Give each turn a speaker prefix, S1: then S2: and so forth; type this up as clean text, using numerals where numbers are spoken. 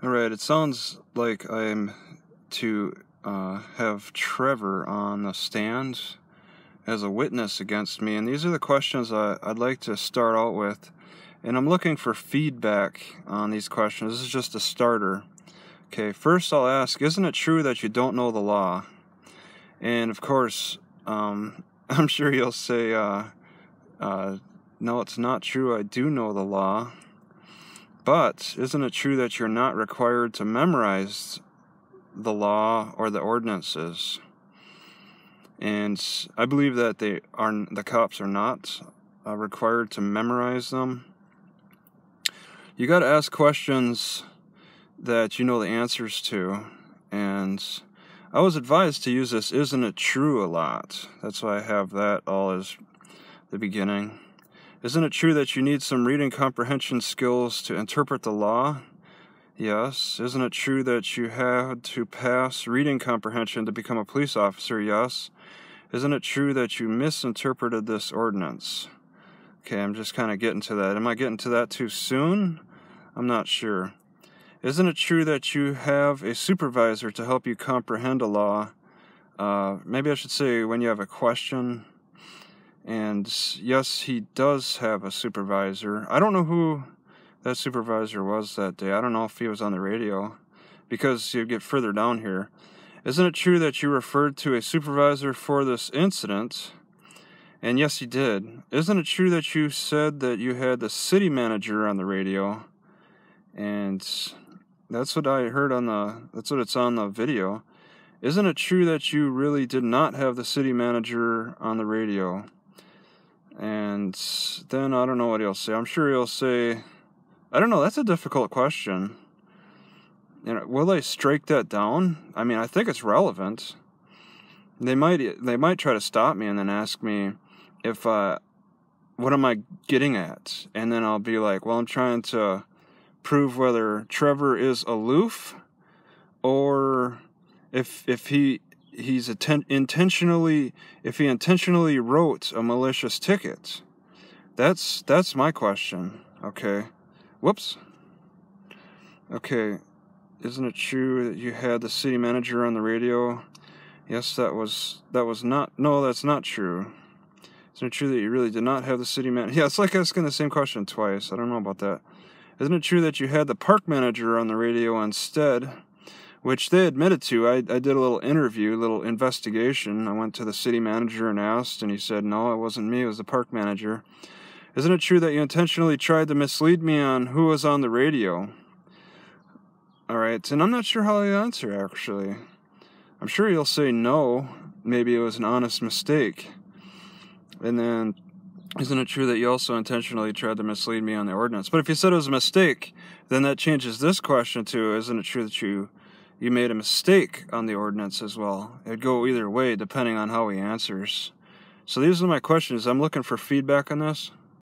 S1: Alright, it sounds like I'm to have Trevor on the stand as a witness against me, and these are the questions I'd like to start out with, and I'm looking for feedback on these questions. This is just a starter. Okay, first I'll ask, isn't it true that you don't know the law? And of course, I'm sure you'll say, no, it's not true, I do know the law. But isn't it true that you're not required to memorize the law or the ordinances? And I believe that the cops are not required to memorize them. You got to ask questions that you know the answers to. And I was advised to use this "isn't it true" a lot. That's why I have that all as the beginning. Isn't it true that you need some reading comprehension skills to interpret the law? Yes. Isn't it true that you had to pass reading comprehension to become a police officer? Yes. Isn't it true that you misinterpreted this ordinance? Okay, I'm just kind of getting to that. Am I getting to that too soon? I'm not sure. Isn't it true that you have a supervisor to help you comprehend a law? Maybe I should say when you have a question. And yes, he does have a supervisor. I don't know who that supervisor was that day. I don't know if he was on the radio, because you get further down here. Isn't it true that you referred to a supervisor for this incident? And yes, he did. Isn't it true that you said that you had the city manager on the radio? And that's what I heard that's what it's on the video. Isn't it true that you really did not have the city manager on the radio? And then I don't know what he'll say. I'm sure he'll say, I don't know, that's a difficult question. Will they strike that down? I mean, I think it's relevant. They might try to stop me and then ask me if what am I getting at? And then I'll be like, well, I'm trying to prove whether Trevor is aloof, or if he intentionally wrote a malicious ticket. That's my question. Okay. Whoops. Okay. Isn't it true that you had the city manager on the radio? Yes, that was not. No, that's not true. Isn't it true that you really did not have the city manager? Yeah, it's like asking the same question twice. I don't know about that. Isn't it true that you had the park manager on the radio instead? Which they admitted to. I did a little interview, a little investigation. I went to the city manager and asked, and he said, no, it wasn't me, it was the park manager. Isn't it true that you intentionally tried to mislead me on who was on the radio? Alright, and I'm not sure how he'll answer, actually. I'm sure he'll say no, maybe it was an honest mistake. And then, isn't it true that you also intentionally tried to mislead me on the ordinance? But if you said it was a mistake, then that changes this question to, isn't it true that you made a mistake on the ordinance as well? It'd go either way depending on how he answers. So these are my questions. I'm looking for feedback on this.